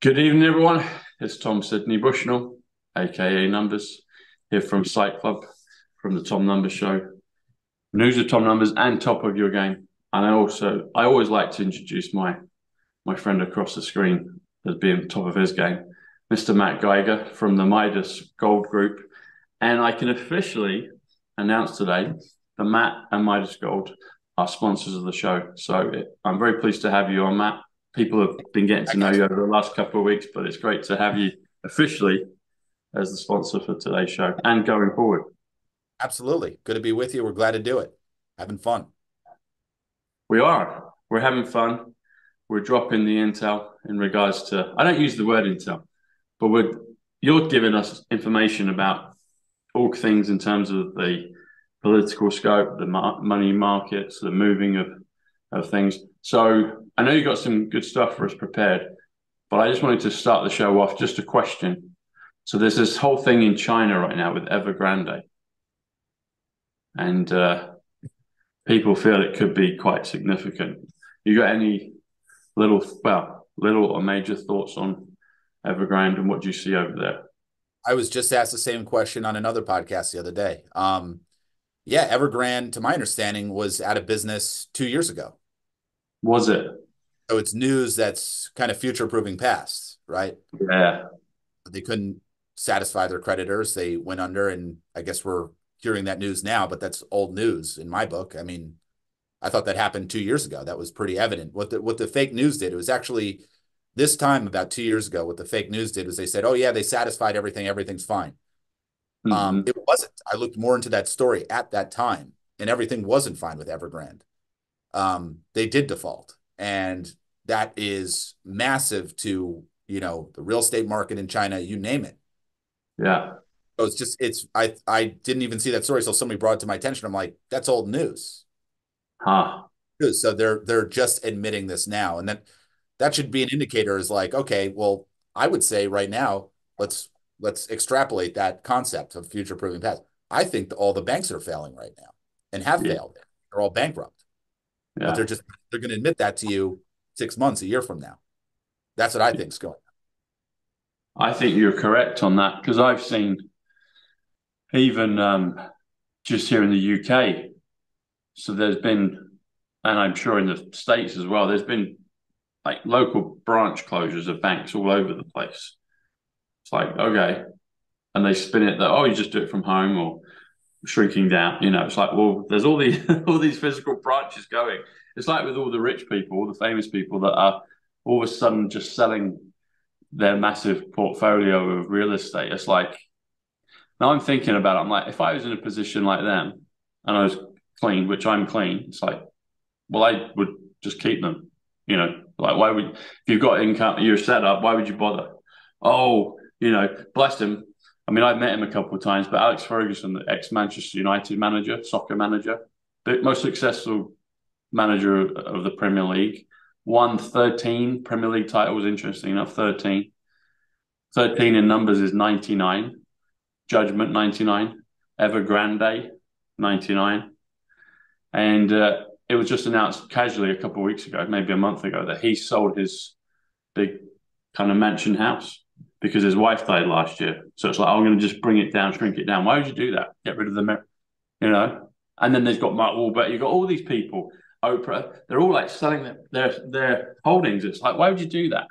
Good evening, everyone. It's Tom Sidney Bushnell, aka Numbers, here from Psych from the Tom Numbers Show. News of Tom Numbers and top of your game. And I always like to introduce my friend across the screen as being top of his game, Mr. Matt Geiger from the Midas Gold Group. And I can officially announce today that Matt and Midas Gold are sponsors of the show. I'm very pleased to have you on, Matt. People have been getting to know you over the last couple of weeks, but it's great to have you officially as the sponsor for today's show and going forward. Absolutely. Good to be with you. We're glad to do it. Having fun. We are. We're having fun. We're dropping the intel in regards to, I don't use the word intel, but you're giving us information about all things in terms of the political scope, the money markets, the moving of things. So I know you got some good stuff for us prepared, but I just wanted to start the show off just a question. So there's this whole thing in China right now with Evergrande, and people feel it could be quite significant. You got any little or major thoughts on Evergrande and what do you see over there? I was just asked the same question on another podcast the other day. Yeah, Evergrande, to my understanding, was out of business 2 years ago. Was it? So it's news that's kind of future-proofing past, right? Yeah, They couldn't satisfy their creditors. They went under, and I guess we're hearing that news now, but that's old news in my book. I mean, I thought that happened 2 years ago. That was pretty evident. What the fake news did, it was actually this time about 2 years ago, what the fake news did was they said, oh, yeah, they satisfied everything. Everything's fine. mm-hmm. It wasn't. I looked more into that story at that time, and everything wasn't fine with Evergrande. They did default, and that is massive to the real estate market in China. You name it. Yeah, So I didn't even see that story, so somebody brought it to my attention. I'm like, that's old news. huh? So they're just admitting this now, and that should be an indicator. Is like, okay, well, I would say right now, let's extrapolate that concept of future proving past. I think all the banks are failing right now and have Yeah, failed. They're all bankrupt, but yeah. they're going to admit that to you 6 months, a year from now. That's what I think's going I think you're correct on that because I've seen even just here in the UK. So there's been, and I'm sure in the States as well, there's been like local branch closures of banks all over the place. It's like, okay. And they spin it that, oh, you just do it from home or shrinking down. It's like, well, there's all these all these physical branches going. It's like with all the rich people, all the famous people that are all of a sudden just selling their massive portfolio of real estate. It's like now I'm thinking about it. I'm like, if I was in a position like them and I was clean, which I'm clean, it's like, well, I would just keep them. Like why would if you've got income, you're set up, why would you bother? Oh, bless him. I mean, I've met him a couple of times, but Alex Ferguson, the ex-Manchester United manager, soccer manager, the most successful manager of the Premier League, won 13 Premier League titles, interesting enough, 13. 13 in numbers is 99. Judgment, 99. Evergrande, 99. And it was just announced casually a couple of weeks ago, maybe a month ago, that he sold his big kind of mansion house because his wife died last year. So it's like, I'm going to just bring it down, shrink it down. Why would you do that? Get rid of the. And then there's got Mark Wahlberg. You've got all these people, Oprah. They're all like selling their holdings. It's like, why would you do that?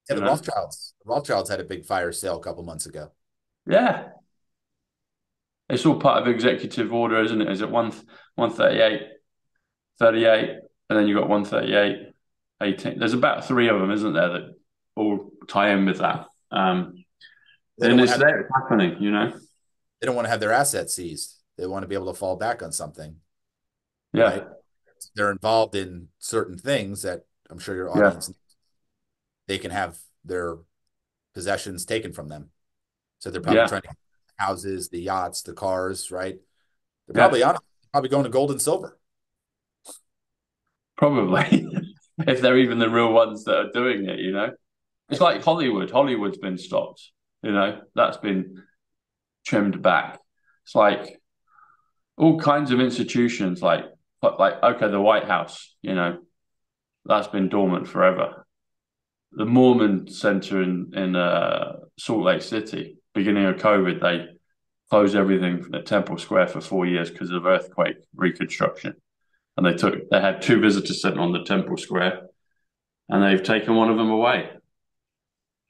Yeah, You the know? Rothschilds. The Rothschilds had a big fire sale a couple months ago. Yeah. It's all part of executive order, isn't it? Is it 138, 38, and then you've got 138, 18. There's about three of them, isn't there, that all tie in with that. They don't And want to it's have there, it's happening. they don't want to have their assets seized. They want to be able to fall back on something, right? Yeah, They're involved in certain things that I'm sure your yeah, audience, they can have their possessions taken from them. So they're probably yeah, trying to get the houses, the yachts, the cars, right? They're yeah, probably going to gold and silver. probably. If they're even the real ones that are doing it. It's like Hollywood. Hollywood's been stopped, that's been trimmed back. It's like all kinds of institutions, like okay, the White House, that's been dormant forever. the Mormon Center in Salt Lake City, beginning of COVID, they closed everything at Temple Square for 4 years because of earthquake reconstruction. And they had two visitor center on the Temple Square, and they've taken one of them away.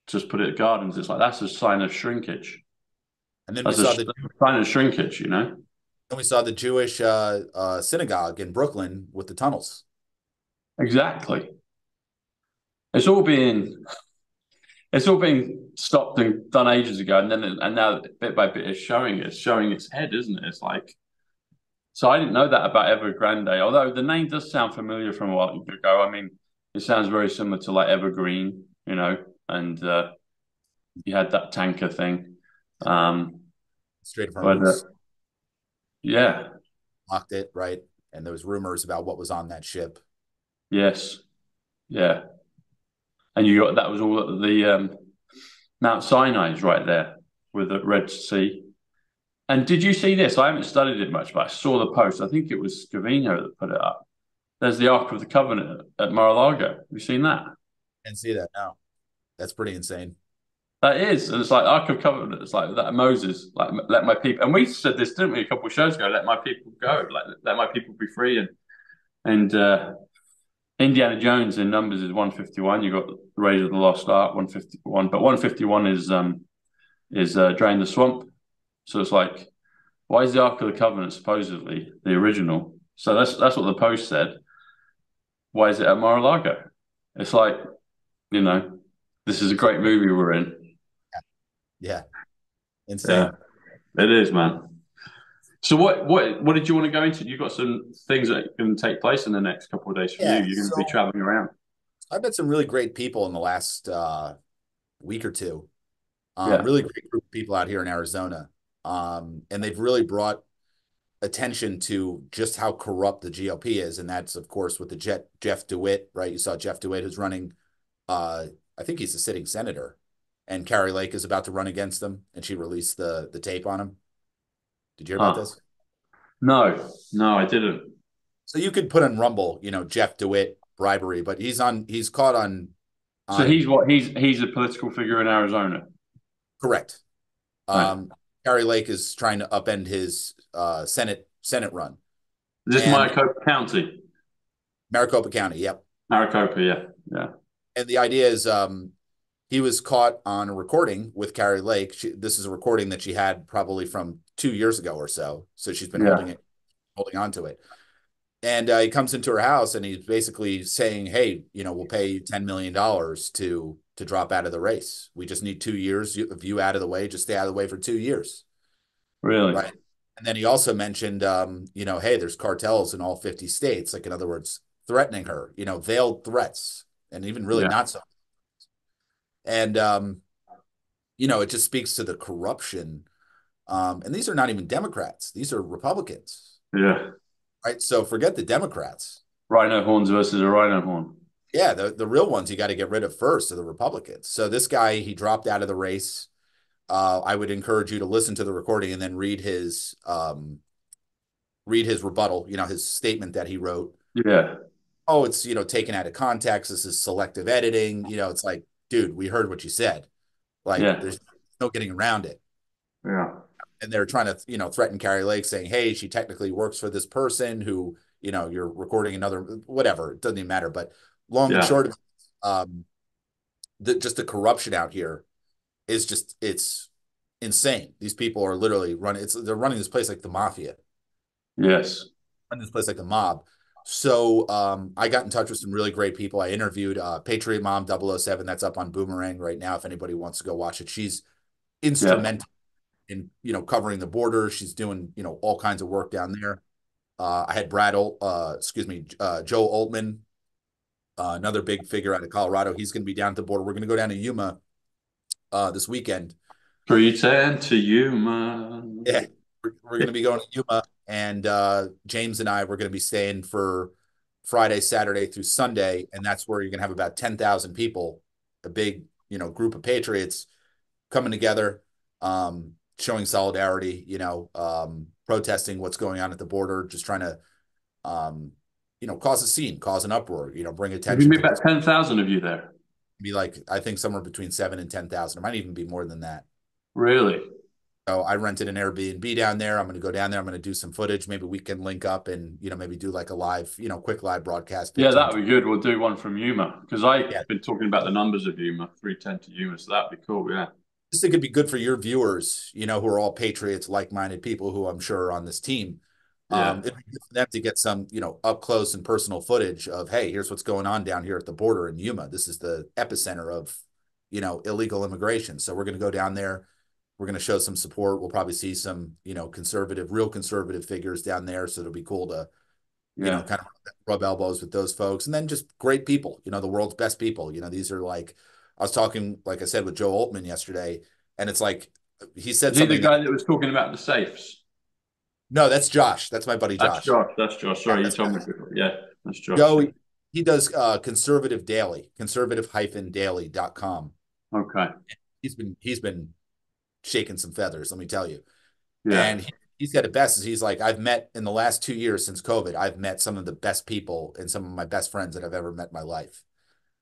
Just put it at gardens. It's like that's a sign of shrinkage. And then we That's a saw the sign of shrinkage, you know. then we saw the Jewish synagogue in Brooklyn with the tunnels. Exactly. It's all being it's all being stopped and done ages ago, and now bit by bit it's showing its head, isn't it? It's like so I didn't know that about Evergrande, although the name does sound familiar from a while ago. I mean, it sounds very similar to like Evergreen, you know, and you had that tanker thing. Um, Straight from but Moose yeah, locked it, right? And there was rumors about what was on that ship. yes, yeah, and you got that was all at the Mount Sinai's right there with the Red Sea. And did you see this? I haven't studied it much, but I saw the post. I think it was Scavino that put it up. There's the Ark of the Covenant at Mar-a-Lago. Have you seen that? And see that now. That's pretty insane. That is, and it's like Ark of Covenant. It's like that Moses, like let my people. And we said this, didn't we, a couple of shows ago? Let my people go. Like let my people be free. And Indiana Jones in numbers is 151. You got Raiders of the Lost Ark 151, but 151 is Drain the Swamp. So it's like, why is the Ark of the Covenant supposedly the original? So that's what the post said. Why is it at Mar-a-Lago? It's like, you know, this is a great movie we're in. Yeah. Yeah, Insane. it is, man. So what did you want to go into? You got some things that can take place in the next couple of days for you. Yeah. You're going to be So traveling around. I've met some really great people in the last week or two. Yeah. Really great group of people out here in Arizona. And they've really brought attention to just how corrupt the GOP is. And that's, of course, with the Jeff DeWitt, right? You saw Jeff DeWitt, who's running, I think he's a sitting senator. And Carrie Lake is about to run against him. And she released the tape on him. Did you hear about Huh. this? No, no, I didn't. So you could put on Rumble, Jeff DeWitt bribery, but he's caught So on he's a political figure in Arizona. correct. Right. Carrie Lake is trying to upend his Senate run. Is this And Maricopa County? Maricopa County, yep. Maricopa, yeah, yeah, And the idea is he was caught on a recording with Carrie Lake. This is a recording that she had probably from 2 years ago or so. So she's been yeah. holding on to it. And he comes into her house and he's basically saying, "Hey, we'll pay you $10 million to drop out of the race. We just need 2 years of you out of the way. Just stay out of the way for 2 years." Really? Right. And then he also mentioned, hey, there's cartels in all 50 states. Like, in other words, threatening her, veiled threats, and even really Yeah, not so. And, it just speaks to the corruption. And these are not even Democrats. These are Republicans, yeah. right? So forget the Democrats. Rhino horns versus a rhino horn. Yeah, the real ones you got to get rid of first are the Republicans. So this guy, he dropped out of the race. I would encourage you to listen to the recording and then read his rebuttal, his statement that he wrote. Yeah, Oh, it's, taken out of context. This is selective editing. It's like, dude, we heard what you said. Like, yeah, there's no getting around it. yeah, And they're trying to, threaten Carrie Lake saying, hey, she technically works for this person who, you're recording another, whatever. It doesn't even matter. But long and yeah. short, just the corruption out here is it's insane. These people are literally they're running this place like the mafia, Yes. running this place like the mob. So I got in touch with some really great people. I interviewed Patriot Mom 007. That's up on Boomerang right now if anybody wants to go watch it. She's Yeah. instrumental in covering the border. She's doing all kinds of work down there. I had Joe Altman, another big figure out of Colorado. He's going to be down at the border. We're going to go down to Yuma this weekend. Pretend to you, man. Yeah, we're going to be going to Yuma, and James and I we're going to be staying for Friday, Saturday through Sunday, and that's where you're going to have about 10,000 people, a big group of patriots coming together, showing solidarity, protesting what's going on at the border, just trying to cause a scene, cause an uproar, bring There's gonna attention be to about what's 10,000 of you there. Be like, I think somewhere between 7 and 10,000. It might even be more than that. Really? So I rented an Airbnb down there. I'm going to go down there. I'm going to do some footage. Maybe we can link up and, maybe do like a live, quick live broadcast, Yeah, 15, that would 20. be good. We'll do one from Yuma because I've Yeah. been talking about the numbers of Yuma, 310 to Yuma, so that'd be cool. Yeah. Just think it'd be good for your viewers, who are all patriots, like-minded people who I'm sure are on this team. Yeah. It'd be good for them to get some, up close and personal footage of, hey, here's what's going on down here at the border in Yuma. This is the epicenter of, illegal immigration. So we're going to go down there. We're going to show some support. We'll probably see some, real conservative figures down there. So it'll be cool to, Yeah. kind of rub elbows with those folks. And then just great people, the world's best people. These are like, I was talking, like I said, with Joe Altman yesterday, and it's like, he said Is he the something that, guy that was talking about the safes? no, that's Josh. That's my buddy That's Josh. Josh. That's Josh. Yeah, Sorry, you that's told me Josh. before. Yeah, that's Josh. Joe, he does conservative daily, conservative-daily.com. Okay. He's been shaking some feathers, let me tell you. Yeah. And he's got it best is he's like, I've met in the last 2 years since COVID, I've met some of the best people and some of my best friends that I've ever met in my life.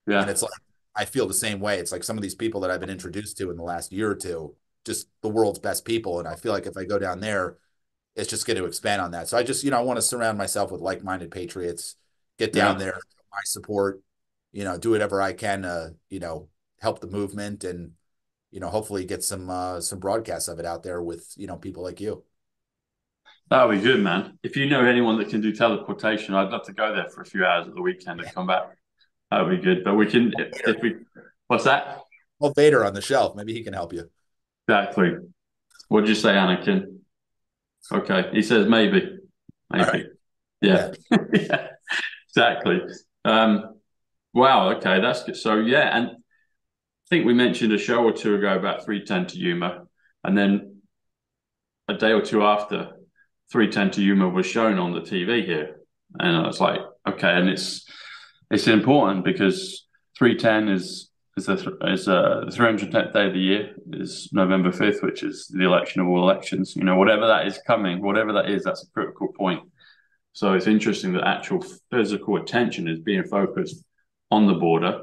And Yeah. it's like, I feel the same way. It's like some of these people that I've been introduced to in the last year or two, just the world's best people. And I feel like if I go down there, it's just going to expand on that. So I just, I want to surround myself with like-minded patriots, get down Yeah. there, my support, do whatever I can to, help the movement and, hopefully get some broadcasts of it out there with, people like you. That would be good, man. If you know anyone that can do teleportation, I'd love to go there for a few hours at the weekend and come back. That would be good. But we can, if we, what's that? Well, Vader on the shelf. Maybe he can help you. Exactly. What'd you say, Anakin? Okay. He says maybe. All Maybe. right. Yeah. Yeah. Exactly. Wow. Okay. That's good. So, yeah. And I think we mentioned a show or two ago about 310 to Yuma. And then a day or two after, 310 to Yuma was shown on the TV here. And I was like, okay. And it's important because 310 is the 310th day of the year is November 5th, which is the election of all elections. Whatever that is coming, whatever that is, that's a critical point. So it's interesting that actual physical attention is being focused on the border.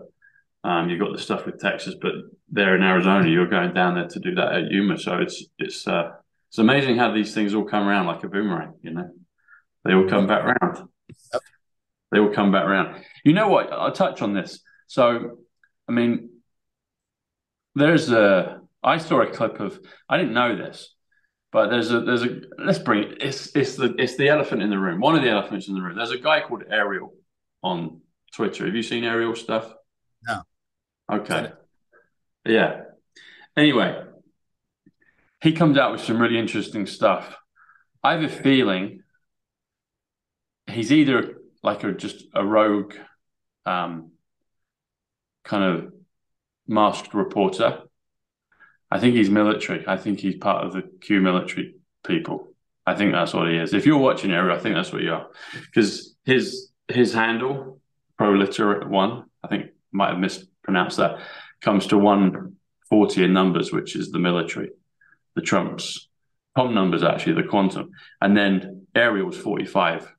You've got the stuff with Texas, but there in Arizona, you're going down there to do that at Yuma. So it's amazing how these things all come around like a boomerang. They all come back around. They will come back around. You know what? I'll touch on this. So, I mean, I saw a clip of, I didn't know this, but let's bring it. It's the elephant in the room. One of the elephants in the room. There's a guy called Ariel on Twitter. Have you seen Ariel stuff? No. Okay. Yeah. Anyway, he comes out with some really interesting stuff. I have a feeling he's either like just a rogue kind of masked reporter. I think he's military. I think he's part of the Q military people. I think that's what he is. If you're watching Ariel, I think that's what you are. Because his handle, proliterate one, I think might have mispronounced that, comes to 140 in numbers, which is the military. The Trump's Tom numbers, actually, the quantum. And then Ariel's 45,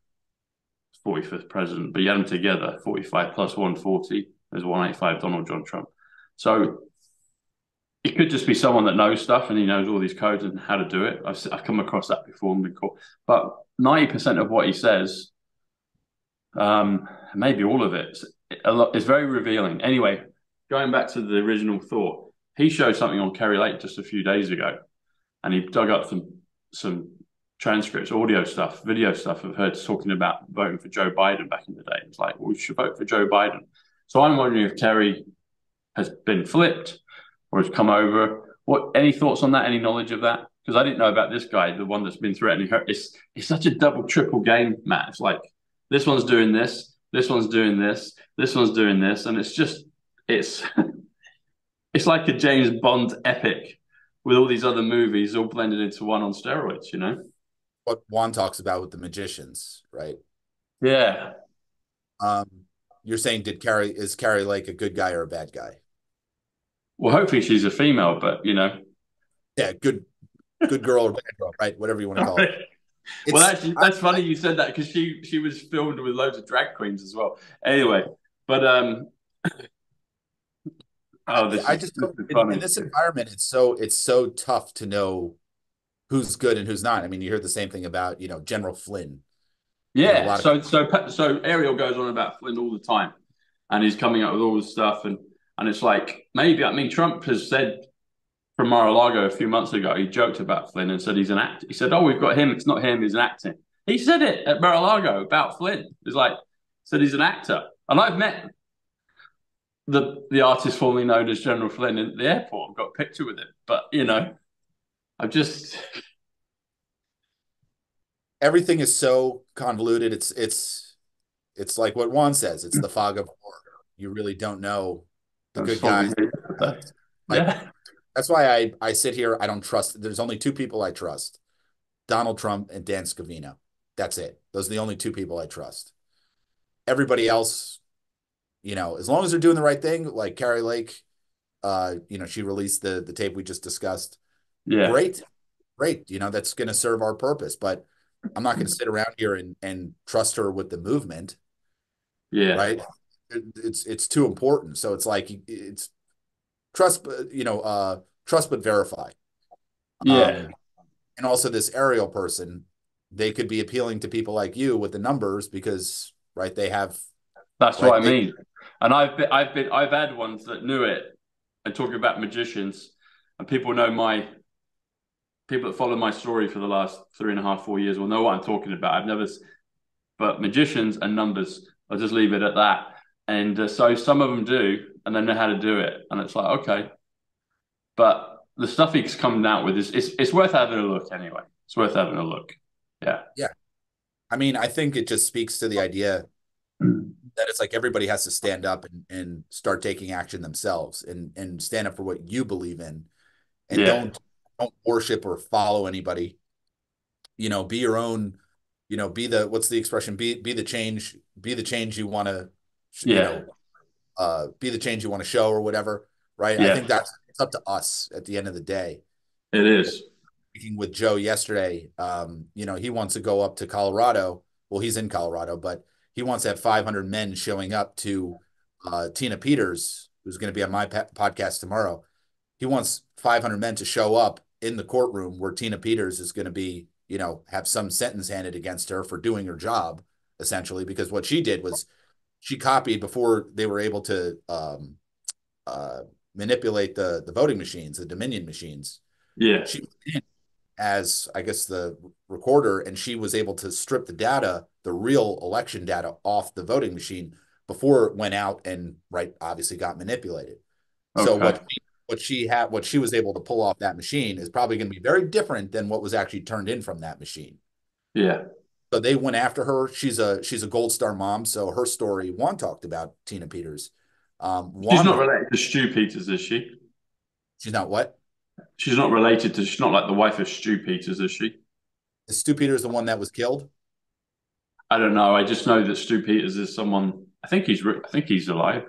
45th president. But you had them together, 45 plus 140. There's 185 Donald John Trump. So it could just be someone that knows stuff and he knows all these codes and how to do it. I've come across that before and been caught. But 90% of what he says, maybe all of it, is very revealing. Anyway, going back to the original thought, he showed something on Kerry Lake just a few days ago, and he dug up some transcripts, audio stuff, video stuff of her talking about voting for Joe Biden back in the day. It's like, well, we should vote for Joe Biden. So I'm wondering if Kerry has been flipped or has come over. Any thoughts on that? Any knowledge of that? Because I didn't know about this guy, the one that's been threatening her. It's such a double, triple game, Matt. It's like this one's doing this one's doing this one's doing this, and it's it's like a James Bond epic with all these other movies all blended into one on steroids. What Juan talks about with the magicians, right? Yeah. You're saying is Carrie Lake a good guy or a bad guy? Well, hopefully she's a female, but Yeah, good girl or bad girl, right? Whatever you want to call it. Well, actually, that's funny you said that because she was filmed with loads of drag queens as well. Anyway, but Oh, I just this don't, is in funny. this environment, it's so tough to know who's good and who's not. I mean, you hear the same thing about, General Flynn. A Yeah. lot of So Ariel goes on about Flynn all the time, and he's coming up with all this stuff, and it's like maybe I mean Trump has said from Mar-a-Lago a few months ago, he joked about Flynn and said he's an actor. He said, "Oh, we've got him. It's not him. He's an actor." He said it at Mar-a-Lago about Flynn. It's like said he's an actor, and I've met the artist formerly known as General Flynn at the airport. I've got a picture with him, but I've just everything is so convoluted. It's like what Juan says. It's the fog of war. You really don't know the I was good talking guys. here yesterday. Like Yeah, that's why I sit here. I don't trust. There's only two people I trust: Donald Trump and Dan Scavino. That's it. Those are the only two people I trust. Everybody else, as long as they're doing the right thing, like Carrie Lake, she released the tape we just discussed. yeah, Great, great. That's going to serve our purpose. But I'm not going to sit around here and trust her with the movement, yeah, right? It's too important. So it's like it's trust, trust but verify. yeah. Um, and also this aerial person, they could be appealing to people like you with the numbers because right they have That's what right I they mean. And I've had ones that knew it and talking about magicians, and people that follow my story for the last 3.5, 4 years will know what I'm talking about. But magicians and numbers, I'll just leave it at that. And so some of them do, and they know how to do it, and it's like okay, but the stuff he's coming out with is it's worth having a look anyway. It's worth having a look. Yeah, yeah. I mean, I think it just speaks to the idea that it's like everybody has to stand up and start taking action themselves and stand up for what you believe in and yeah, don't worship or follow anybody. Be your own, be the what's the expression? Be the change you want to, yeah, be the change you want to show or whatever. Right. I yeah. think that's it's up to us at the end of the day. It is. Speaking with Joe yesterday, he wants to go up to Colorado. Well, he's in Colorado, but he wants to have 500 men showing up to Tina Peters, who's going to be on my podcast tomorrow. He wants 500 men to show up in the courtroom where Tina Peters is going to be, have some sentence handed against her for doing her job, essentially, because what she did was she copied before they were able to uh, manipulate the voting machines, the Dominion machines. Yeah, She as I guess the recorder, and she was able to strip the data, the real election data, off the voting machine before it went out and right obviously got manipulated. So okay. what she was able to pull off that machine is probably going to be very different than what was actually turned in from that machine. Yeah. So they went after her. She's a Gold Star mom. So her story, Juan talked about Tina Peters. She's Juan not was related to Stu Peters, is she? she's not what? She's not like the wife of Stu Peters, is she? Is Stu Peters the one that was killed? I don't know. I just know that Stu Peters is someone. I think he's alive.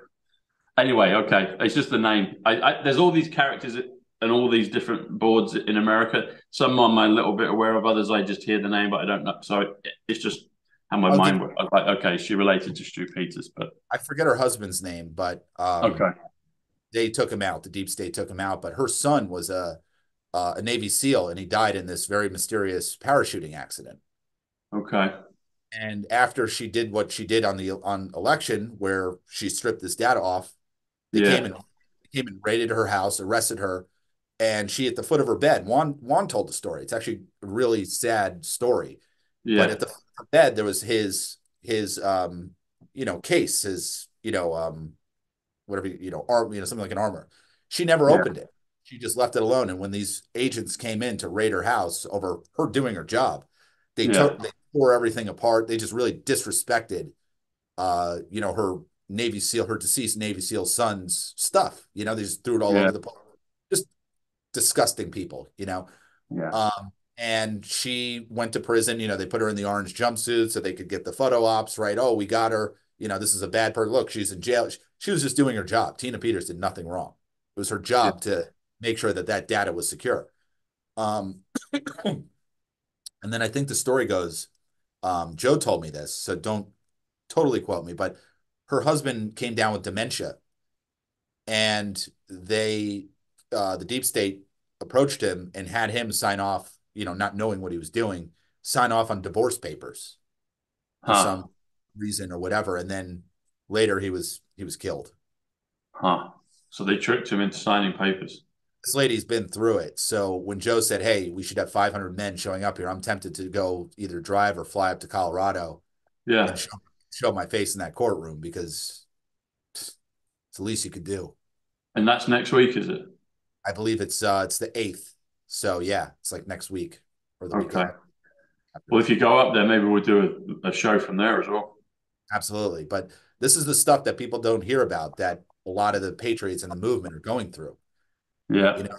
Anyway, okay. It's just the name. There's all these characters and all these different boards in America. Some I'm a little bit aware of. Others I just hear the name, but I don't know. So it's just how my Oh, mind works. I was like, okay, she related to Stu Peters, but I forget her husband's name, but okay. they took him out. The deep state took him out, but her son was a Navy SEAL, and he died in this very mysterious parachuting accident. Okay. And after she did what she did on election, where she stripped this data off, they Yeah. came and raided her house, arrested her, and she at the foot of her bed. Juan told the story. It's actually a really sad story, but Yeah. at the foot of her bed there was his case, his whatever, arm, something like an armor. She never Yeah. opened it. She just left it alone. And when these agents came in to raid her house over her doing her job, Yeah. they tore everything apart. They just really disrespected, her Navy SEAL, her deceased Navy SEAL son's stuff. They just threw it all Yeah. over the place. Just disgusting people. Yeah. And she went to prison. They put her in the orange jumpsuit so they could get the photo ops, right? Oh, we got her. This is a bad person. Look, she's in jail. She was just doing her job. Tina Peters did nothing wrong. It was her Yeah. job to make sure that data was secure. Um, and then I think the story goes, Joe told me this, so don't totally quote me, but her husband came down with dementia and the deep state approached him and had him sign off, not knowing what he was doing, sign off on divorce papers for Huh. some reason or whatever, and then later he was killed. Huh. So they tricked him into signing papers. This lady's been through it. So when Joe said, "Hey, we should have 500 men showing up here," I'm tempted to go either drive or fly up to Colorado and Yeah. show my face in that courtroom, because it's the least you could do. And that's next week, is it? I believe it's the 8th. So yeah, it's like next week or the week Okay. after. Well, if you go up there, maybe we'll do a show from there as well. Absolutely. But this is the stuff that people don't hear about, that a lot of the patriots and the movement are going through. Yeah. You know,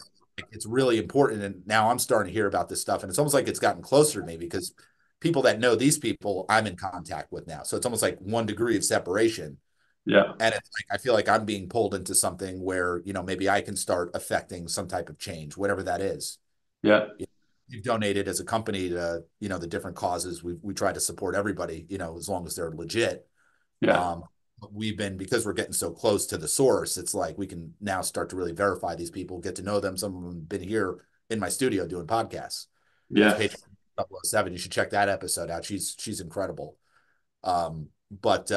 it's really important. And now I'm starting to hear about this stuff. And it's almost like it's gotten closer to me, because people that know these people I'm in contact with now. So it's almost like 1 degree of separation. Yeah. And it's like I feel like I'm being pulled into something where, maybe I can start affecting some type of change, whatever that is. Yeah. You've donated as a company to, the different causes. We try to support everybody, as long as they're legit. Yeah. Um, because we're getting so close to the source, it's like we can now start to really verify these people, get to know them. Some of them have been here in my studio doing podcasts. That's Yeah. page 007. You should check that episode out. She's incredible. But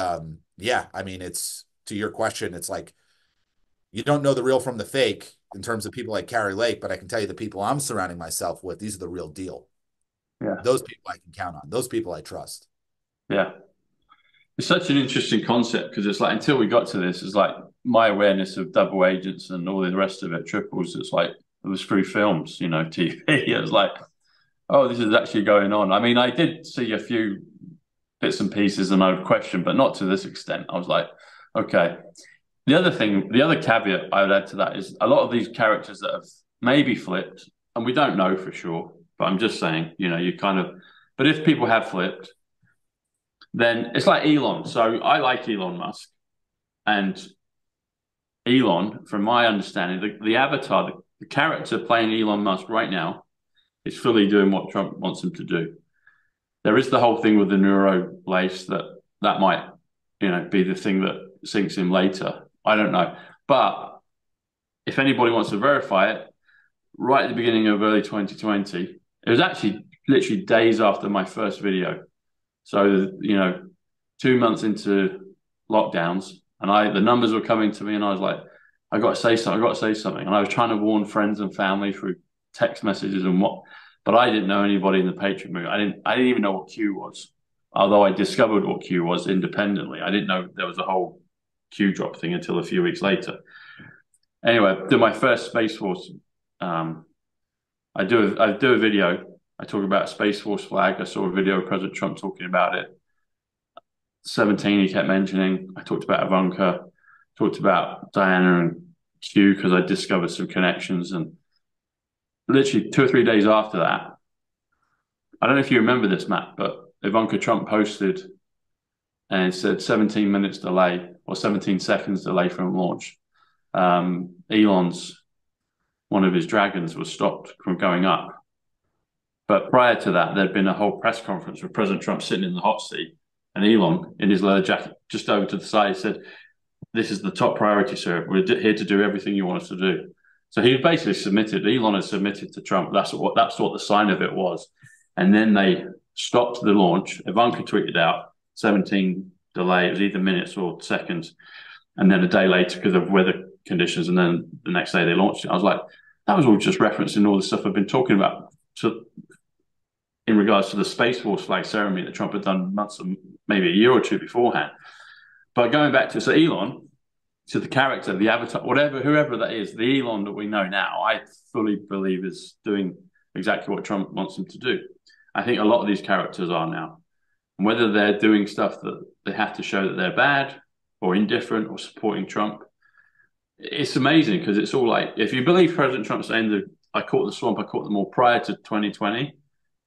yeah, I mean, it's to your question, it's like you don't know the real from the fake in terms of people like Carrie Lake, but I can tell you the people I'm surrounding myself with, these are the real deal. Yeah. Those people I can count on. Those people I trust. Yeah. It's such an interesting concept because it's like until we got to this, it's like my awareness of double agents and all the rest of it triples. It's like it was through films, TV. It was like, oh, this is actually going on. I mean, I did see a few bits and pieces and I would question, but not to this extent. I was like, okay. The other caveat I would add to that is a lot of these characters that have maybe flipped, and we don't know for sure, but I'm just saying, you kind of, but if people have flipped, then it's like Elon. So I like Elon Musk, and Elon, from my understanding, the avatar, the character playing Elon Musk right now is fully doing what Trump wants him to do. There is the whole thing with the neuro lace that might, be the thing that sinks him later. I don't know. But if anybody wants to verify it, right at the beginning of early 2020, it was actually literally days after my first video. So, 2 months into lockdowns, and the numbers were coming to me, and I was like, I got to say something. I got to say something. And I was trying to warn friends and family through text messages and but I didn't know anybody in the Patriot movement. I didn't even know what Q was, although I discovered what Q was independently. I didn't know there was a whole Q drop thing until a few weeks later. Anyway, I did my first Space Force. I do a video. I talk about Space Force flag. I saw a video of President Trump talking about it. 17, he kept mentioning. I talked about Ivanka, talked about Diana and Q because I discovered some connections. And literally 2 or 3 days after that, I don't know if you remember this, Matt, but Ivanka Trump posted and it said 17 minutes delay or 17 seconds delay from launch. Elon's, one of his dragons was stopped from going up. But prior to that, there'd been a whole press conference with President Trump sitting in the hot seat and Elon in his leather jacket just over to the side said, "This is the top priority, sir. We're here to do everything you want us to do." So he basically submitted, Elon has submitted to Trump. That's what the sign of it was. And then they stopped the launch. Ivanka tweeted out 17 delay. It was either minutes or seconds. And then a day later because of weather conditions. And then the next day they launched it. I was like, that was all just referencing all the stuff I've been talking about in regards to the Space Force flag ceremony that Trump had done months, maybe a year or two beforehand. But going back to Elon, to the character, the avatar, whoever that is, the Elon that we know now, I fully believe is doing exactly what Trump wants him to do. I think a lot of these characters are now. And whether they're doing stuff that they have to show that they're bad or indifferent or supporting Trump, it's amazing because it's all like, if you believe President Trump saying that I caught the swamp, I caught them all prior to 2020,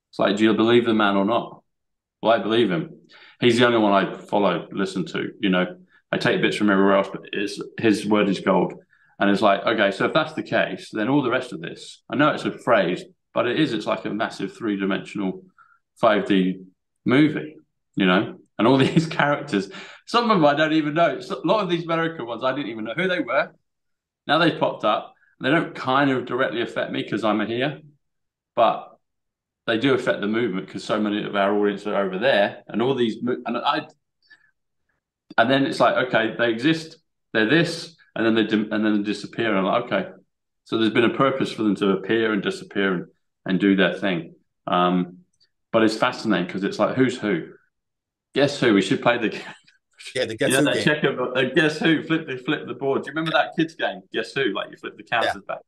it's like, do you believe the man or not? Well, I believe him. He's the only one I follow, listen to. I take bits from everywhere else, but his word is gold. And it's like, okay, so if that's the case, then all the rest of this, I know it's a phrase, but it's like a massive 3-dimensional 5D movie, and all these characters, some of them I don't even know. A lot of these American ones, I didn't even know who they were. Now they've popped up. They don't kind of directly affect me because I'm here, but they do affect the movement because so many of our audience are over there, and all these and then it's like, okay, they exist, they're this, and then they disappear, and I'm like, okay, so there's been a purpose for them to appear and disappear and do their thing. But it's fascinating because it's like, who's who? Guess who? We should play the game. Yeah, the Guess Yeah, Who that game. check of guess who? Flip the board. Do you remember that kids game? Guess who? Like you flip the Yeah, counters back.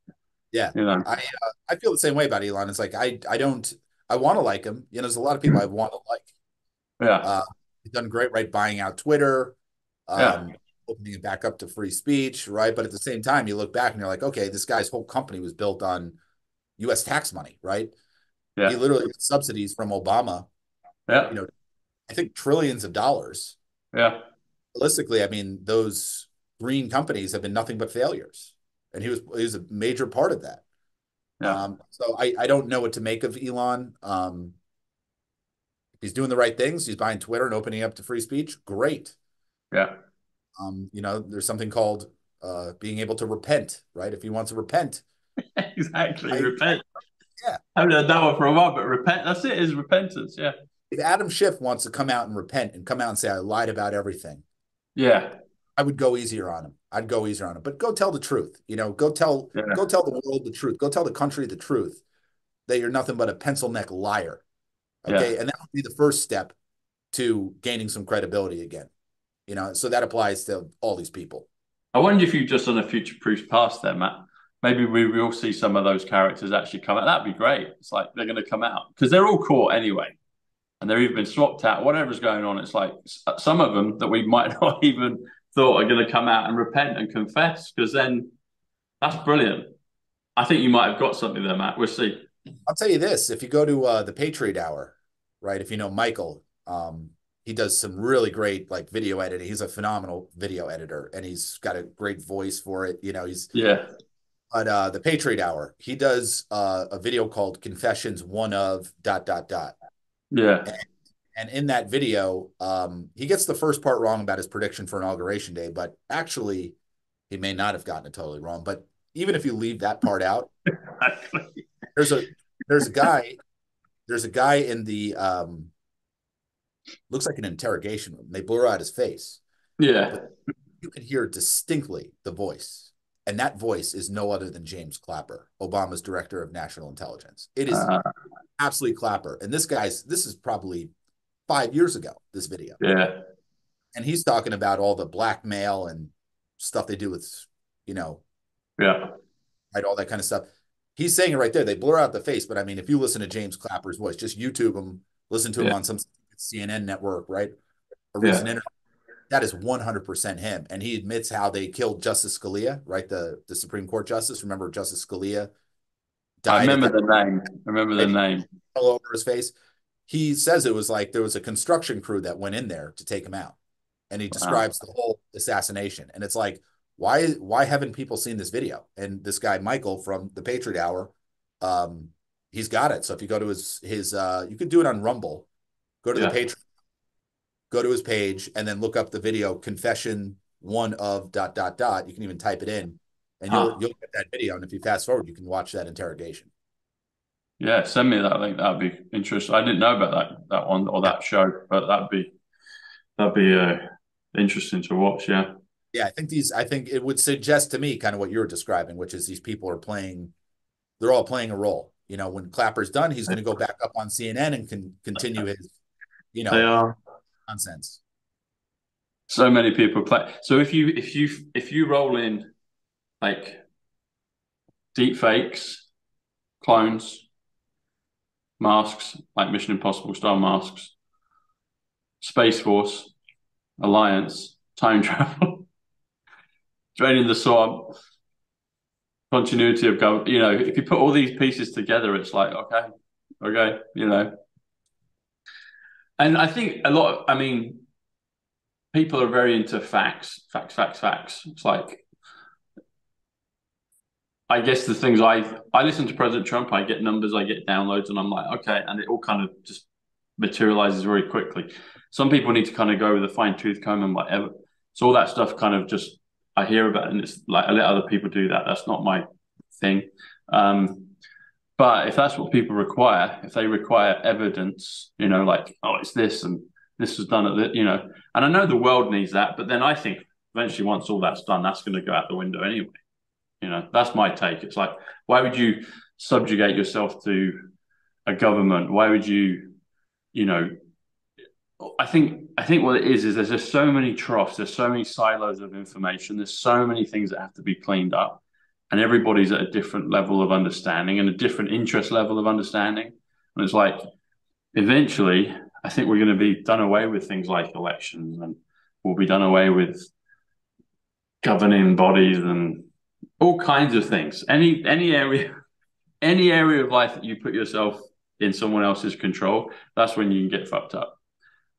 yeah. You know. I feel the same way about Elon. It's like I don't I want to like him. You know, there's a lot of people I want to like. Yeah. He's done great, right? Buying out Twitter, Yeah. opening it back up to free speech, right? But at the same time, you look back and you're like, okay, this guy's whole company was built on U.S. tax money, right? He Yeah. literally got subsidies from Obama, Yeah. you know, I think trillions of dollars. Yeah. Realistically, I mean, those green companies have been nothing but failures. And he was a major part of that. Yeah. So I don't know what to make of Elon. He's doing the right things. He's buying Twitter and opening up to free speech. Great. Yeah. You know, there's something called being able to repent, right? If he wants to repent, Exactly. I, Repent. yeah. I haven't heard that one for a while, but repent. That's it. Is repentance. Yeah. If Adam Schiff wants to come out and repent and come out and say I lied about everything, Yeah. I would go easier on him. I'd go easier on him. But go tell the truth. You know, Yeah. go tell the world the truth. Go tell the country the truth that you're nothing but a pencil neck liar. Yeah. Okay, and that would be the first step to gaining some credibility again. You know, so that applies to all these people. I wonder if you've just done a future proof past there, Matt. Maybe we will see some of those characters actually come out. That'd be great. It's like they're going to come out because they're all caught anyway, and they're even been swapped out. Whatever's going on, it's like some of them that we might not even thought are going to come out and repent and confess. Because then that's brilliant. I think you might have got something there, Matt. We'll see. I'll tell you this: if you go to the Patriot Hour, right? If you know Michael, he does some really great like video editing. He's a phenomenal video editor, and he's got a great voice for it. You know, he's Yeah. but the Patriot Hour, he does a video called "Confessions One of dot dot dot," Yeah. and in that video, he gets the first part wrong about his prediction for Inauguration Day, but actually, he may not have gotten it totally wrong. But even if you leave that part out, there's a there's a guy there's a guy in the looks like an interrogation room. They blur out his face, Yeah. but you can hear distinctly the voice. And that voice is no other than James Clapper, Obama's director of national intelligence. It is absolutely Clapper. And this is probably 5 years ago, this video. Yeah. And he's talking about all the blackmail and stuff they do with, you know, Yeah. right, all that kind of stuff. He's saying it right there. They blur out the face, but I mean, if you listen to James Clapper's voice, just YouTube him, listen to him on some CNN network, right? A recent interview. That is 100% him. And he admits how they killed Justice Scalia, right? The Supreme Court justice. Remember Justice Scalia died? I remember the name. I remember the name. All over his face. He says it was like there was a construction crew that went in there to take him out. And he describes the whole assassination. And it's like, why haven't people seen this video? And this guy, Michael from the Patriot Hour, he's got it. So if you go to his you could do it on Rumble, go to the Patriot, go to his page, and then look up the video confession one of dot dot dot. You can even type it in, and you'll get that video. And if you fast forward, you can watch that interrogation. Yeah, send me that link. That'd be interesting. I didn't know about that one or that show, but that'd be interesting to watch. Yeah. Yeah, I think it would suggest to me kind of what you're describing, which is these people are they're all playing a role. You know, when Clapper's done, he's going to go back up on CNN and continue his, you know, They are nonsense. so many people play. So if you roll in like deep fakes, clones, masks, like Mission Impossible style masks, Space Force, Alliance, time travel, draining the swamp, continuity of government. You know, if you put all these pieces together, it's like, okay, you know. And I think I mean, people are very into facts. It's like, I guess the things I listen to President Trump, I get numbers, I get downloads, and I'm like, okay, and it all kind of just materializes very quickly. Some people need to kind of go with a fine tooth comb and whatever. So all that stuff kind of just I hear about it, and it's like I let other people do that. That's not my thing. Um, but if that's what people require, if they require evidence, like, oh, it's this and this was done at the, and I know the world needs that, but then I think eventually once all that's done, that's going to go out the window anyway. That's my take. It's like, why would you subjugate yourself to a government? Why would you, you know, I think what it is there's just so many troughs, there's so many silos of information, there's so many things that have to be cleaned up, and everybody's at a different level of understanding and a different interest level of understanding. And it's like eventually, I think we're going to be done away with things like elections, and we'll be done away with governing bodies and all kinds of things. Any area of life that you put yourself in someone else's control, that's when you can get fucked up.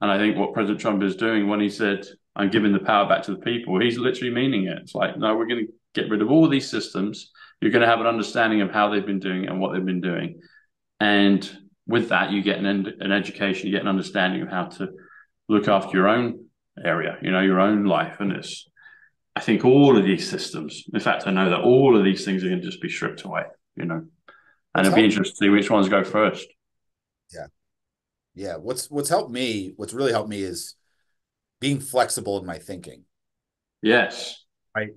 And I think what President Trump is doing when he said, I'm giving the power back to the people, he's literally meaning it. It's like, no, we're going to get rid of all these systems. You're going to have an understanding of how they've been doing and what they've been doing. And with that, you get an education, you get an understanding of how to look after your own area, your own life. And I think all of these systems, in fact, I know that all of these things are going to just be stripped away, and it'll be interesting to see which ones go first. Yeah. Yeah. What's really helped me is being flexible in my thinking. Yes. Right.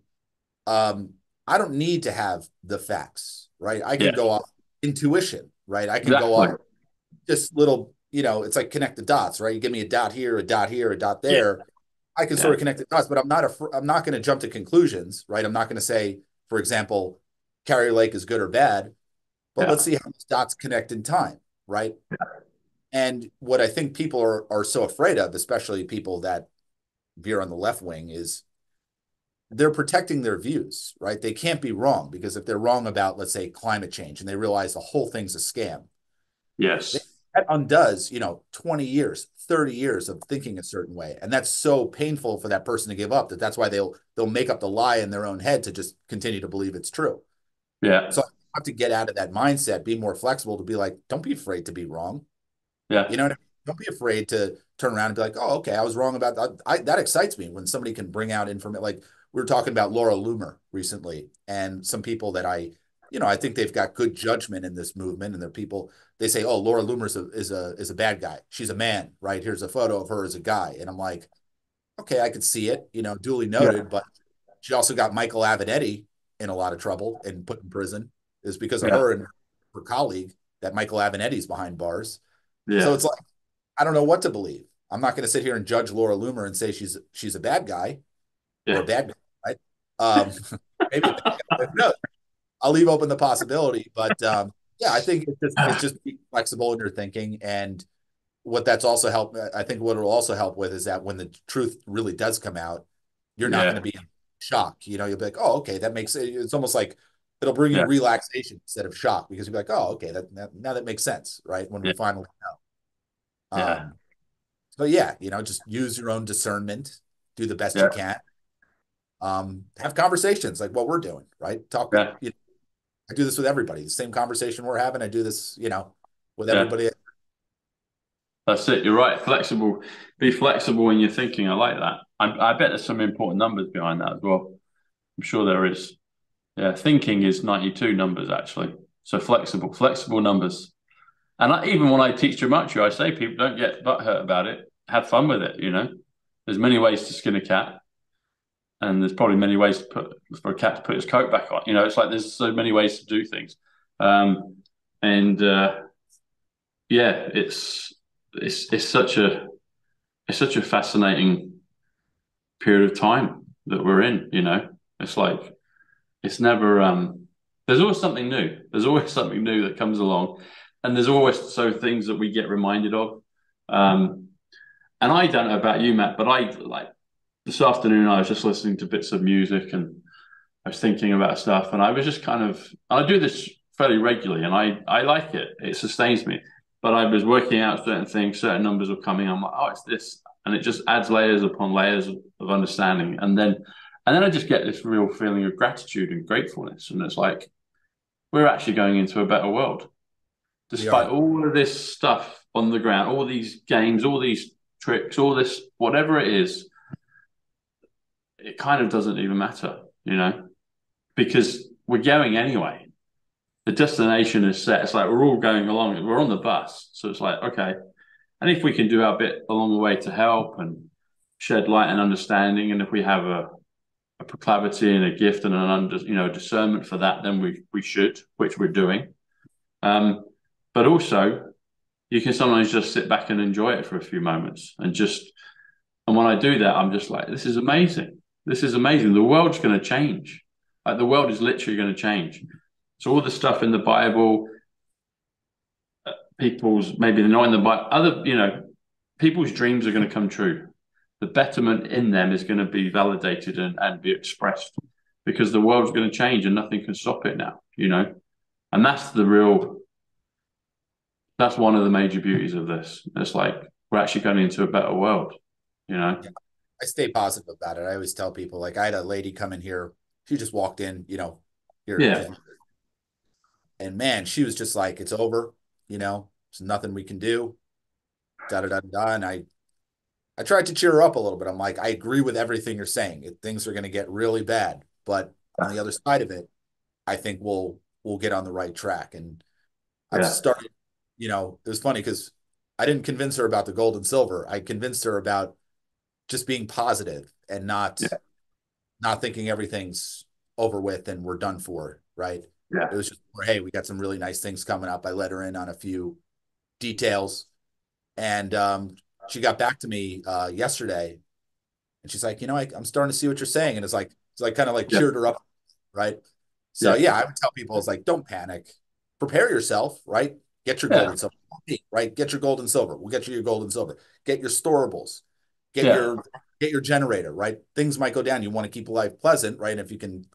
I don't need to have the facts, right? I can Yes. go off intuition, right? I can Exactly. go off just little, it's like connect the dots, right? You give me a dot here, a dot here, a dot there. I can sort of connect the dots, but I'm not going to jump to conclusions, right? I'm not going to say, for example, Carrier Lake is good or bad, but let's see how those dots connect in time, right? And what I think people are so afraid of, especially people that veer on the left wing, is they're protecting their views, right? They can't be wrong, because if they're wrong about, let's say, climate change, and they realize the whole thing's a scam, Yes. that undoes, 20 years, 30 years of thinking a certain way. And that's so painful for that person to give up, that's why they'll make up the lie in their own head to just continue to believe it's true. Yeah. So I have to get out of that mindset, be more flexible, to be like, don't be afraid to be wrong. Yeah. You know what I mean? Don't be afraid to turn around and be like, oh, okay, I was wrong about that. That excites me when somebody can bring out information. Like we were talking about Laura Loomer recently, and some people that I think they've got good judgment in this movement, and they're people, they say, oh, Laura Loomer is a bad guy. She's a man, right? Here's a photo of her as a guy. And I'm like, okay, I could see it, duly noted, Yeah. but she also got Michael Avenatti in a lot of trouble and put in prison. Is because of Yeah. her and her colleague that Michael Avenatti's behind bars. So Yeah. it's like, I don't know what to believe. I'm not going to sit here and judge Laura Loomer and say she's a bad guy or a Yeah. bad guy, right? Maybe a bad guy, who knows? I'll leave open the possibility, but yeah, I think it's just being flexible in your thinking. And what that's also helped, I think what it'll also help with is that when the truth really does come out, you're not going to Yeah. be in shock. You'll be like, oh, okay, that makes it. It's almost like it'll bring you Yeah. relaxation instead of shock, because you'll be like, oh, okay, now that makes sense, right? When we Yeah. finally know. Yeah. So yeah, just use your own discernment, do the best you Yeah. can. Have conversations like what we're doing, right? Talk. Yeah. I do this with everybody. The same conversation we're having, I do this, with Yeah. everybody. That's it. You're right. Flexible. Be flexible in your thinking. I like that. I bet there's some important numbers behind that as well. I'm sure there is. Yeah. Thinking is 92 numbers actually. So flexible numbers. And even when I teach geometry, I say people don't get butthurt about it. Have fun with it. There's many ways to skin a cat, and there's probably many ways for a cat to put his coat back on. It's like there's so many ways to do things. And yeah, it's such a fascinating period of time that we're in. It's like it's never. There's always something new. There's always something new that comes along, and there's always things that we get reminded of. And I don't know about you, Matt, but I like this afternoon. I was just listening to bits of music, and I was thinking about stuff, and I was just I do this fairly regularly, and I like it. It sustains me. But I was working out certain things, certain numbers were coming. I'm like, oh, it's this, and it just adds layers upon layers of understanding, and then I just get this real feeling of gratitude and gratefulness, and it's like we're actually going into a better world, We despite are. all of this stuff on the ground, all these games, all these tricks, all this whatever it is. it kind of doesn't even matter, because we're going anyway. The destination is set. It's like we're all going along. We're on the bus. So it's like, okay. And if we can do our bit along the way to help and shed light and understanding, and if we have a proclivity and a gift and discernment for that, then we should, which we're doing. But also, you can sometimes just sit back and enjoy it for a few moments, and when I do that, I'm just like, this is amazing. This is amazing. The world's going to change. Like, the world is literally going to change. So all the stuff in the Bible, people's, maybe they're not in the Bible, people's dreams are going to come true. The betterment in them is going to be validated and be expressed, because the world's going to change and nothing can stop it now, and that's one of the major beauties of this. It's like, we're actually going into a better world, Yeah, I stay positive about it. I always tell people, like, I had a lady come in here. She just walked in, here. Yeah. And man, she was just like, it's over, there's nothing we can do. Da da da da. And I tried to cheer her up a little bit. I'm like, I agree with everything you're saying. Things are going to get really bad, but on the other side of it, I think we'll get on the right track. And I've started, it was funny because I didn't convince her about the gold and silver. I convinced her about just being positive and not thinking everything's over with and we're done for, right? Yeah. It was just, hey, we got some really nice things coming up. I let her in on a few details, and she got back to me yesterday, and she's like, I'm starting to see what you're saying, and it's like kind of like cheered her up, right? So I would tell people, it's like, don't panic, prepare yourself, right? Get your gold and silver, right? Get your gold and silver. We'll get you your gold and silver. Get your storables. Get your generator, right? Things might go down. You want to keep life pleasant, right? And if you can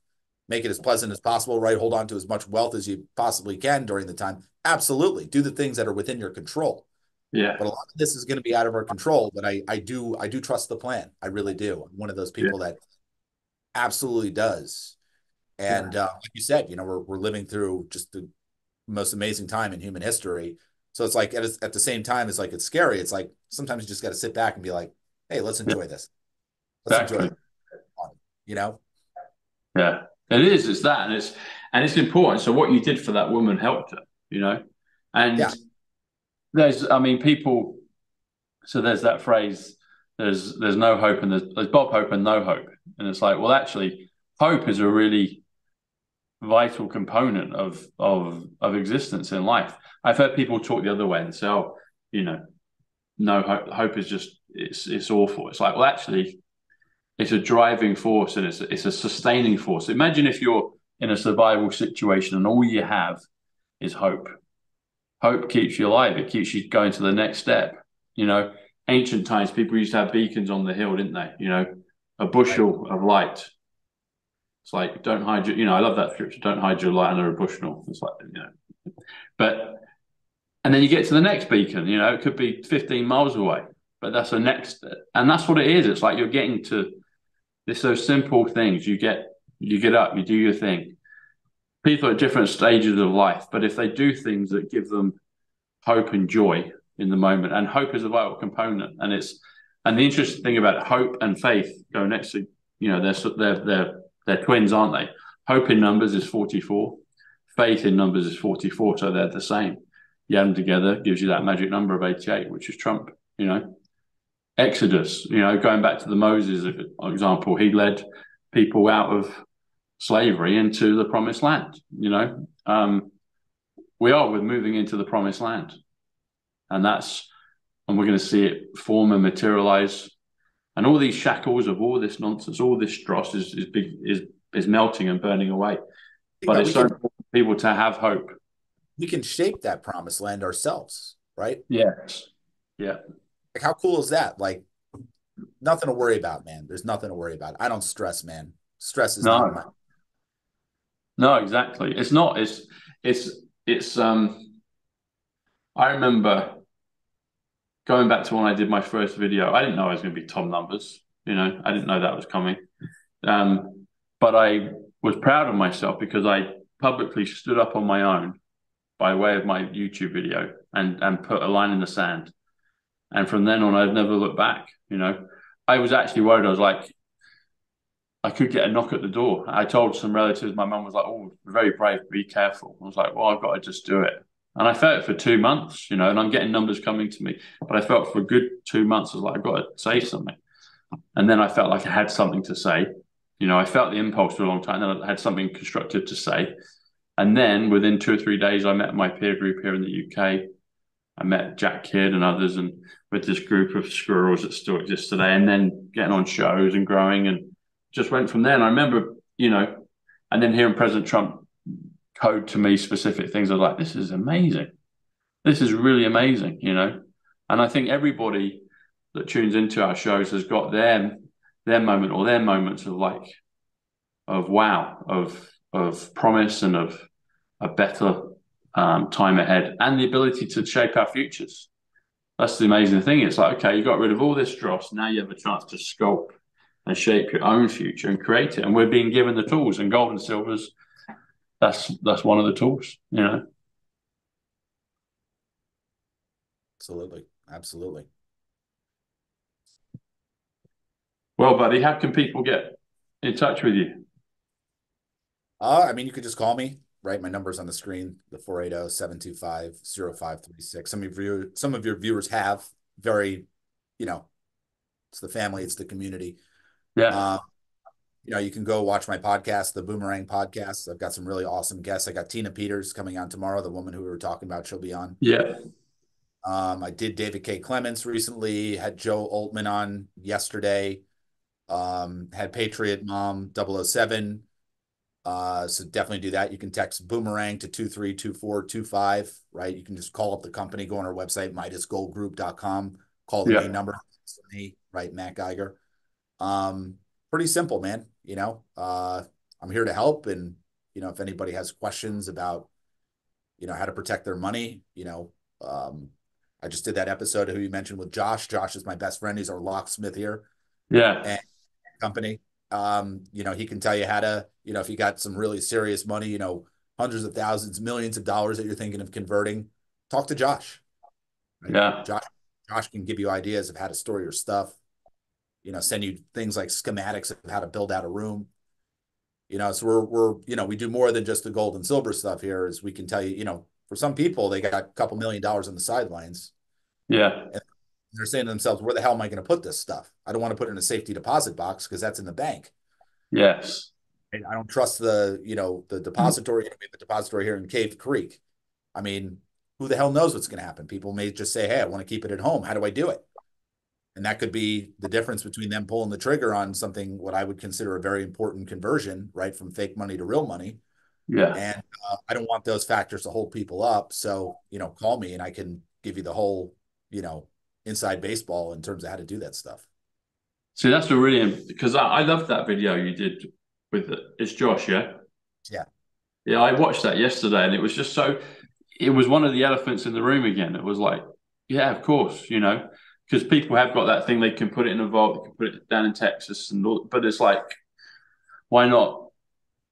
make it as pleasant as possible, right? Hold on to as much wealth as you possibly can during the time. Absolutely. Do the things that are within your control. Yeah. But a lot of this is going to be out of our control. But I do trust the plan. I really do. I'm one of those people that absolutely does. And like you said, we're living through just the most amazing time in human history. So it's like at the same time, it's like, it's scary. It's like, sometimes you just got to sit back and be like, hey, let's enjoy this. Let's enjoy it. Yeah, it is. It's that, and it's important. So what you did for that woman helped her, and there's people. So there's that phrase. There's no hope, and there's Bob Hope and no hope, and it's like, well, actually, hope is a really vital component of existence in life. I've heard people talk the other way and say, oh, no hope. Hope is just it's awful. It's like, well, actually, it's a driving force, and it's a sustaining force. Imagine if you're in a survival situation and all you have is hope. Hope keeps you alive. It keeps you going to the next step. Ancient times, people used to have beacons on the hill, didn't they? A bushel of light. It's like, don't hide your, I love that scripture. Don't hide your light under a bushel. It's like, and then you get to the next beacon, it could be 15 miles away, but that's the next, and that's what it is. It's like, you're getting to those simple things. You get up, you do your thing. People at different stages of life, but if they do things that give them hope and joy in the moment, and hope is a vital component, and the interesting thing about hope and faith go next to, they're twins, aren't they? Hope in numbers is 44, faith in numbers is 44, so they're the same. You add them together, gives you that magic number of 88, which is Trump. Exodus, going back to the Moses example, he led people out of slavery into the promised land. We're moving into the promised land, and we're going to see it form and materialize, and all these shackles of all this nonsense, all this dross is melting and burning away. But it's so important for people to have hope. We can shape that promised land ourselves, right? Yes. Yeah. Like, how cool is that? Like, nothing to worry about, man. There's nothing to worry about. I don't stress, man. Stress is not my. No, exactly. It's not. I remember going back to when I did my first video. I didn't know I was going to be Tom Numbers. I didn't know that was coming. But I was proud of myself because I publicly stood up on my own by way of my YouTube video and put a line in the sand. And from then on, I've never looked back. I was actually worried. I was like, I could get a knock at the door. I told some relatives, my mum was like, "Oh, very brave, be careful." I was like, "Well, I've got to just do it." And I felt it for 2 months, and I'm getting numbers coming to me. But I felt for a good 2 months, I was like, I've got to say something. And then I felt like I had something to say. I felt the impulse for a long time. Then I had something constructive to say. And then within 2 or 3 days, I met my peer group here in the UK. I met Jack Kidd and others, and with this group of squirrels that still exist today, and then getting on shows and growing, and just went from there. And I remember, and then hearing President Trump code to me specific things. I was like, this is amazing. This is really amazing. And I think everybody that tunes into our shows has got their moment or their moments of wow, of promise and of a better time ahead and the ability to shape our futures. That's the amazing thing. It's like, okay, you got rid of all this dross. Now you have a chance to sculpt and shape your own future and create it. And we're being given the tools, and gold and silver's that's one of the tools. Absolutely. Absolutely. Well, buddy, how can people get in touch with you? I mean, you could just call me, right? My number's on the screen, the 480-725-0536. Some of your viewers have very, it's the family, it's the community. Yeah. You can go watch my podcast, the Boomerang Podcast. I've got some really awesome guests. I got Tina Peters coming on tomorrow, the woman who we were talking about. She'll be on. Yeah. I did David K. Clements recently, had Joe Altman on yesterday, had Patriot Mom 007. So definitely do that. You can text Boomerang to 232425, right? You can just call up the company, go on our website, MidasGoldGroup.com, call the main number, me, right? Matt Geiger. Pretty simple, man. I'm here to help. And, if anybody has questions about, how to protect their money, I just did that episode who you mentioned with Josh. Josh is my best friend. He's our locksmith here. Yeah. And company. He can tell you how to, if you got some really serious money, hundreds of thousands, millions of dollars that you're thinking of converting, talk to Josh. Right? Yeah. Josh can give you ideas of how to store your stuff, send you things like schematics of how to build out a room. So we do more than just the gold and silver stuff here. Is we can tell you, for some people, they got a couple $1 million on the sidelines. Yeah. And they're saying to themselves, where the hell am I going to put this stuff? I don't want to put it in a safety deposit box because that's in the bank. Yes. I don't trust the depository, the depository here in Cave Creek. I mean, who the hell knows what's going to happen? People may just say, hey, I want to keep it at home. How do I do it? And that could be the difference between them pulling the trigger on something, what I would consider a very important conversion, right? From fake money to real money. Yeah. And I don't want those factors to hold people up. So, call me and I can give you the whole, inside baseball in terms of how to do that stuff. See, that's a really, because I loved that video you did with it's Josh, yeah? Yeah. Yeah, I watched that yesterday, and it was just it was one of the elephants in the room again. It was like, yeah, of course, because people have got that thing, they can put it in a vault, they can put it down in Texas, but it's like, why not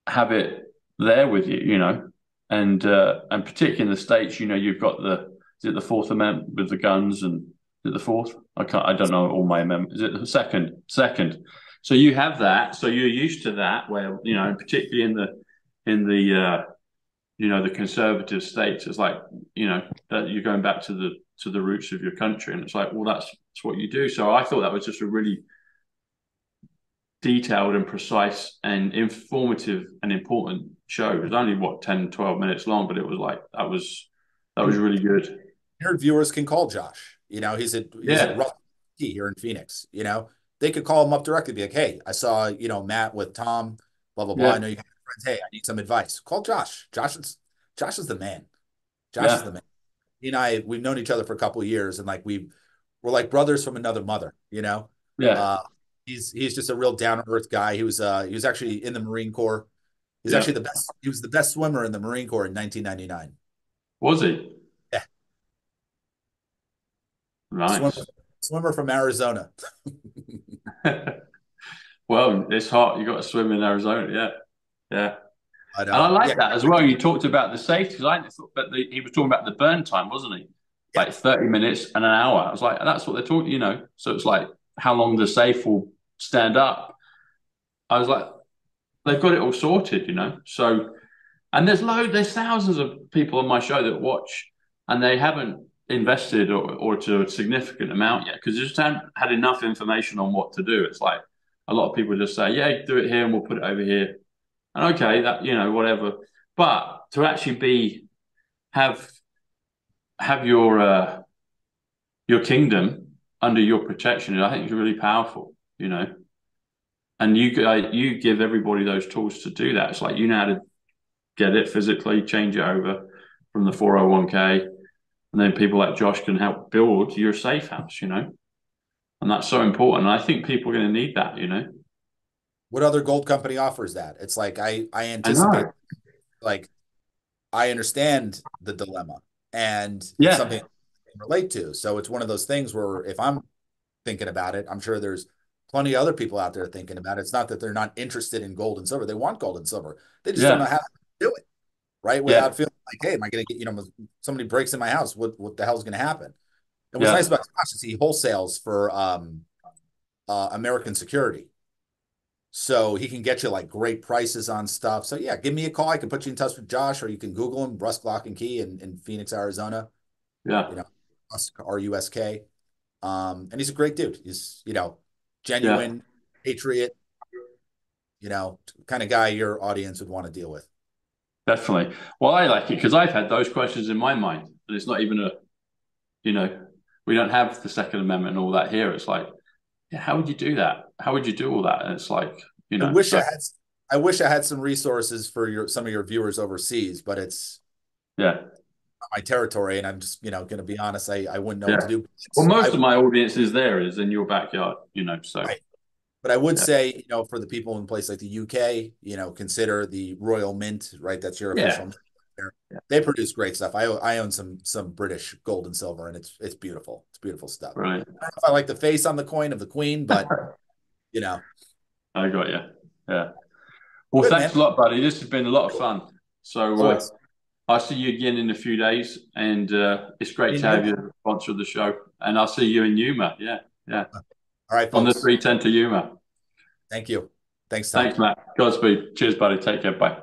have it there with you, and particularly in the States, you've got is it the Fourth Amendment with the guns, and is it the fourth? I don't know all my amendments. Is it the second? Second. So you have that, so you're used to that, where particularly in the the conservative states, it's like that you're going back to the roots of your country, and it's like, well, that's what you do. So I thought that was just a really detailed and precise and informative and important show. It was only 10, 12 minutes long, but it was like that was really good. Your viewers can call Josh. He's at Rough here in Phoenix. They could call him up directly, be like, hey, I saw, Matt with Tom, blah, blah, blah. Yeah. I know you got friends. Hey, I need some advice. Call Josh. Josh is the man. Josh is the man. He and I, we've known each other for a couple of years, and we're like brothers from another mother, Yeah. He's just a real down to earth guy. He was actually in the Marine Corps. He's actually the best. He was the best swimmer in the Marine Corps in 1999. Was he? Yeah. Nice. Swimmer from Arizona. Well, it's hot. You got to swim in Arizona. Yeah. Yeah. But, and I like that as well. You talked about the safety, because I thought, but he was talking about the burn time, wasn't he? Yeah. Like 30 minutes and an hour. I was like, that's what they're talking, So it's like how long the safe will stand up. I was like, they've got it all sorted, you know. So, and there's thousands of people on my show that watch, and they haven't invested or to a significant amount yet because they just haven't had enough information on what to do. It's like a lot of people just say, "Yeah, do it here, and we'll put it over here." And okay, that whatever. But to actually have have your kingdom under your protection, I think is really powerful, you know. And you give everybody those tools to do that. It's like you know how to get it physically, change it over from the 401k, and then people like Josh can help build your safe house, you know. And that's so important. And I think people are going to need that, you know. What other gold company offers that? It's like I I anticipate, know. like I understand the dilemma, and it's something Yeah, I can relate to. So it's one of those things where if I'm thinking about it, I'm sure there's plenty of other people out there thinking about it. It's not that they're not interested in gold and silver. They want gold and silver. They just don't know yeah, how to do it, right? yeah, Without feeling like, hey, am I going to get, somebody breaks in my house. What the hell's going to happen? And what's nice yeah. about Josh is he wholesales for American Security. So he can get you like great prices on stuff. So yeah, give me a call. I can put you in touch with Josh, or you can Google him, Rusk Lock and Key in Phoenix, Arizona. Yeah, You know, Rusk, Rusk. And he's a great dude. He's, yeah, genuine patriot, kind of guy your audience would want to deal with. definitely. Well, I like it because I've had those questions in my mind, and it's not even you know, we don't have the Second Amendment and all that here. It's like, yeah, how would you do that? How would you do all that? And it's like, I wish so I had I wish I had some resources for some of your viewers overseas, but it's yeah, not my territory, and I'm just, going to be honest, I wouldn't know what to yeah. do. Well, I most of my audience is there is in your backyard, you know. So Right. But I would yeah, say, for the people in place like the UK, consider the Royal Mint, right? That's your yeah, official. yeah. They produce great stuff. I own some British gold and silver, and it's beautiful. It's beautiful stuff. Right. I don't know if I like the face on the coin of the Queen, but you know, I got you. Yeah. Well, good thanks man. a lot, buddy. This has been a lot of fun. So Always. I'll see you again in a few days, and it's great In to have you Yuma. as a sponsor of the show. And I'll see you in Yuma. Yeah, yeah, All right, on the folks. 310 to Yuma. Thank you. Thanks, Tom. Thanks, Matt. Godspeed. Cheers, buddy. Take care. Bye.